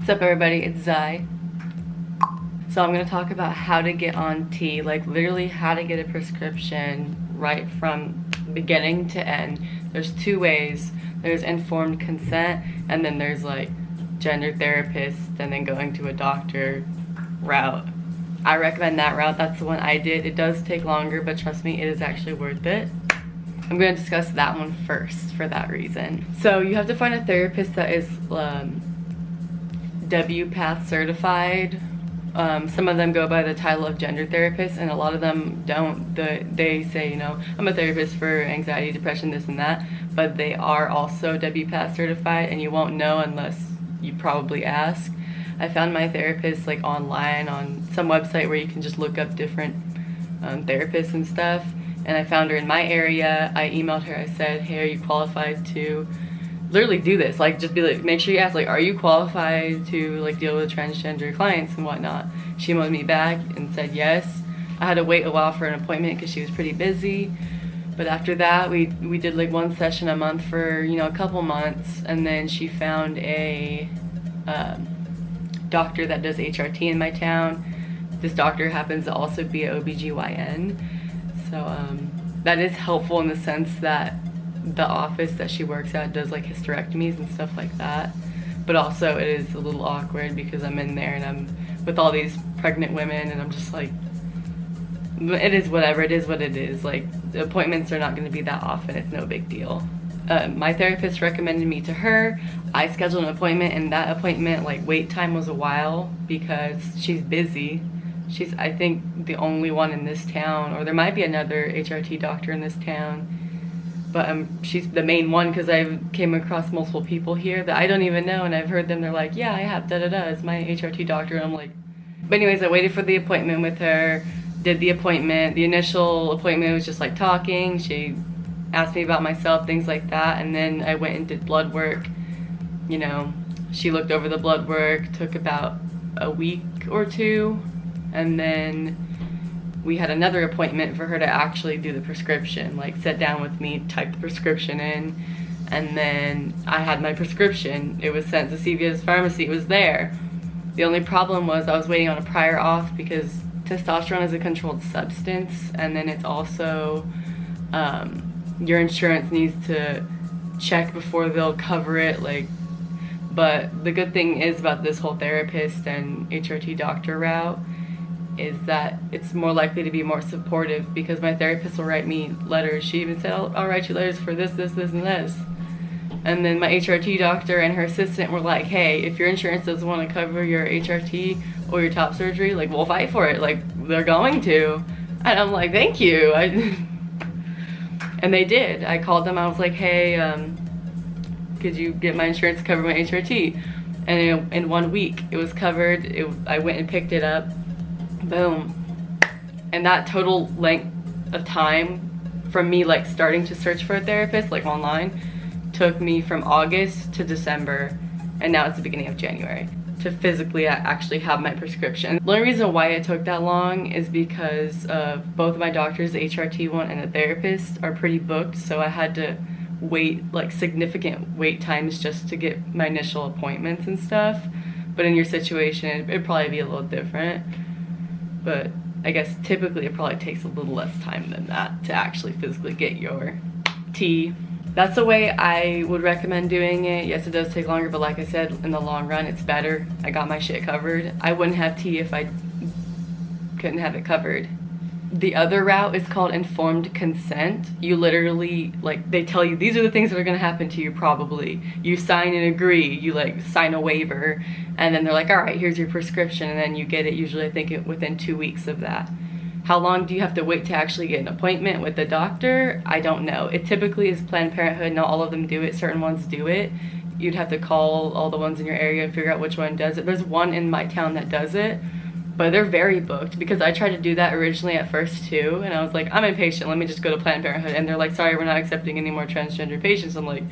What's up everybody, it's Zai. So I'm gonna talk about how to get on T, like literally how to get a prescription right from beginning to end. There's two ways. There's informed consent, and then there's like gender therapist and then going to a doctor route. I recommend that route. That's the one I did. It does take longer, but trust me, it is actually worth it. I'm going to discuss that one first for that reason. So you have to find a therapist that is WPATH certified. Some of them go by the title of gender therapist, and a lot of them don't. They say, you know, I'm a therapist for anxiety, depression, this and that, but they are also WPATH certified, and you won't know unless you probably ask. I found my therapist like online on some website where you can just look up different therapists and stuff, and I found her in my area. I emailed her, I said, hey, are you qualified to literally do this? Like, just be like, make sure you ask, like, are you qualified to like deal with transgender clients and whatnot? She emailed me back and said yes. I had to wait a while for an appointment because she was pretty busy, but after that we did like one session a month for, you know, a couple months, and then she found a doctor that does HRT in my town. This doctor happens to also be an OBGYN, so that is helpful in the sense that the office that she works at does like hysterectomies and stuff like that, but also it is a little awkward because I'm in there and I'm with all these pregnant women, and I'm just like, it is whatever, it is what it is. Like, the appointments are not going to be that often, it's no big deal. My therapist recommended me to her. I scheduled an appointment, and that appointment, like, wait time was a while because she's busy. She's, I think, the only one in this town, or there might be another HRT doctor in this town, but she's the main one because I've came across multiple people here that I don't even know, and I've heard them, they're like, yeah, I have da-da-da, it's my HRT doctor, and I'm like, but anyways, I waited for the appointment with her, did the appointment. The initial appointment was just like talking. She asked me about myself, things like that, and then I went and did blood work. You know, she looked over the blood work, took about a week or two, and then we had another appointment for her to actually do the prescription, like sit down with me, type the prescription in, and then I had my prescription. It was sent to CVS Pharmacy, it was there. The only problem was I was waiting on a prior auth because testosterone is a controlled substance, and then it's also, your insurance needs to check before they'll cover it, like, but the good thing is about this whole therapist and HRT doctor route is that it's more likely to be more supportive because my therapist will write me letters. She even said, I'll write you letters for this, this, this, and this. And then my HRT doctor and her assistant were like, hey, if your insurance doesn't want to cover your HRT or your top surgery, like, we'll fight for it. Like, they're going to. And I'm like, thank you. And they did. I called them. I was like, hey, could you get my insurance to cover my HRT? And in 1 week, it was covered. I went and picked it up. Boom. And that total length of time from me, like, starting to search for a therapist, like, online, took me from August to December, and now it's the beginning of January, to physically actually have my prescription. The only reason why it took that long is because of both of my doctors, the HRT one and the therapist, are pretty booked, so I had to wait, like, significant wait times just to get my initial appointments and stuff. But in your situation, it'd probably be a little different, but I guess typically it probably takes a little less time than that to actually physically get your T. That's the way I would recommend doing it. Yes, it does take longer, but like I said, in the long run, it's better. I got my shit covered. I wouldn't have T if I couldn't have it covered. The other route is called informed consent. You literally, like, they tell you, these are the things that are gonna happen to you probably. You sign and agree, you like sign a waiver, and then they're like, all right, here's your prescription, and then you get it usually, I think, within 2 weeks of that. How long do you have to wait to actually get an appointment with the doctor? I don't know. It typically is Planned Parenthood. Not all of them do it. Certain ones do it. You'd have to call all the ones in your area and figure out which one does it. There's one in my town that does it, but they're very booked because I tried to do that originally at first too, and I was like, I'm impatient, let me just go to Planned Parenthood, and they're like, sorry, we're not accepting any more transgender patients. I'm like,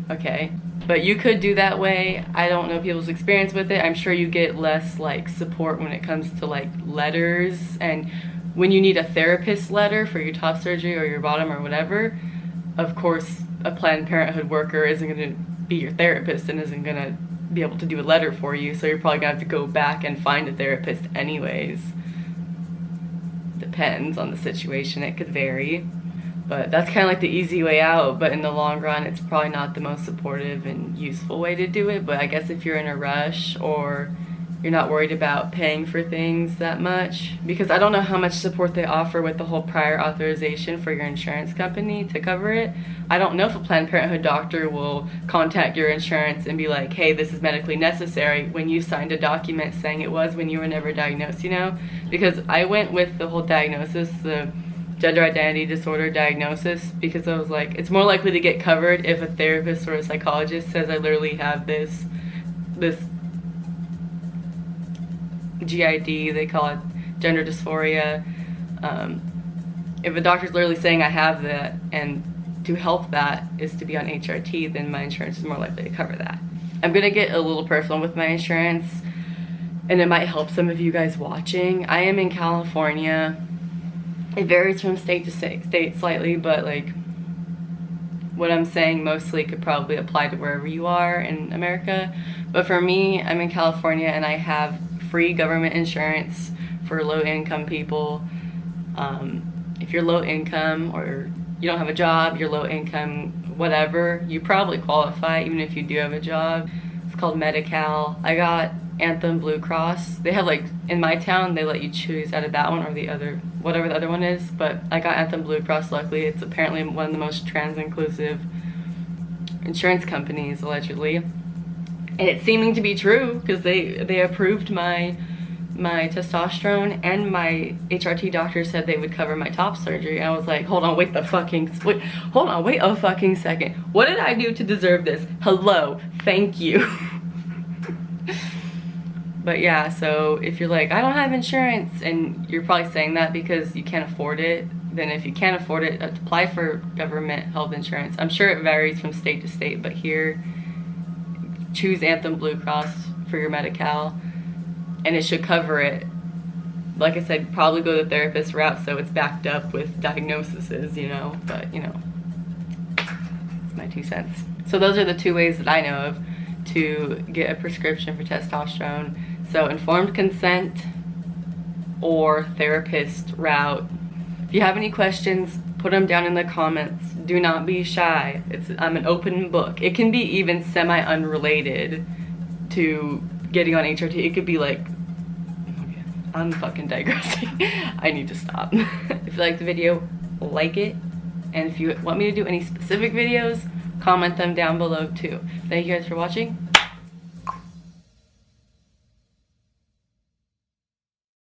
okay. But you could do that way. I don't know people's experience with it. I'm sure you get less like support when it comes to like letters, and when you need a therapist letter for your top surgery or your bottom or whatever, of course a Planned Parenthood worker isn't going to be your therapist and isn't going to be able to do a letter for you, so you're probably gonna have to go back and find a therapist anyways. Depends on the situation, it could vary. But that's kind of like the easy way out, but in the long run, it's probably not the most supportive and useful way to do it. But I guess if you're in a rush or you're not worried about paying for things that much, because I don't know how much support they offer with the whole prior authorization for your insurance company to cover it. I don't know if a Planned Parenthood doctor will contact your insurance and be like, hey, this is medically necessary, when you signed a document saying it was when you were never diagnosed, you know? Because I went with the whole diagnosis, the gender identity disorder diagnosis, because I was like, it's more likely to get covered if a therapist or a psychologist says I literally have this GID, they call it gender dysphoria. If a doctor's literally saying I have that, and to help that is to be on HRT, then my insurance is more likely to cover that. I'm gonna get a little personal with my insurance, and it might help some of you guys watching. I am in California. It varies from state to state slightly, but like what I'm saying mostly could probably apply to wherever you are in America. But for me, I'm in California and I have free government insurance for low-income people. If you're low income or you don't have a job, you're low income, whatever, you probably qualify even if you do have a job. It's called Medi-Cal. I got Anthem Blue Cross. They have, like, in my town, they let you choose out of that one or the other, whatever the other one is, but I got Anthem Blue Cross. Luckily, it's apparently one of the most trans-inclusive insurance companies, allegedly. And it's seeming to be true, because they approved my testosterone, and my HRT doctor said they would cover my top surgery. I was like, hold on, wait a fucking second. What did I do to deserve this? Hello, thank you. But yeah, so if you're like, I don't have insurance, and you're probably saying that because you can't afford it, then if you can't afford it, apply for government health insurance. I'm sure it varies from state to state, but here, choose Anthem Blue Cross for your Medi-Cal, and it should cover it. Like I said, probably go the therapist route so it's backed up with diagnoses, you know, but you know, it's my 2 cents. So those are the 2 ways that I know of to get a prescription for testosterone. So informed consent or therapist route. If you have any questions, put them down in the comments. Do not be shy. I'm an open book. It can be even semi-unrelated to getting on HRT. It could be like, okay, I'm fucking digressing. I need to stop. If you like the video, like it. And if you want me to do any specific videos, comment them down below too. Thank you guys for watching.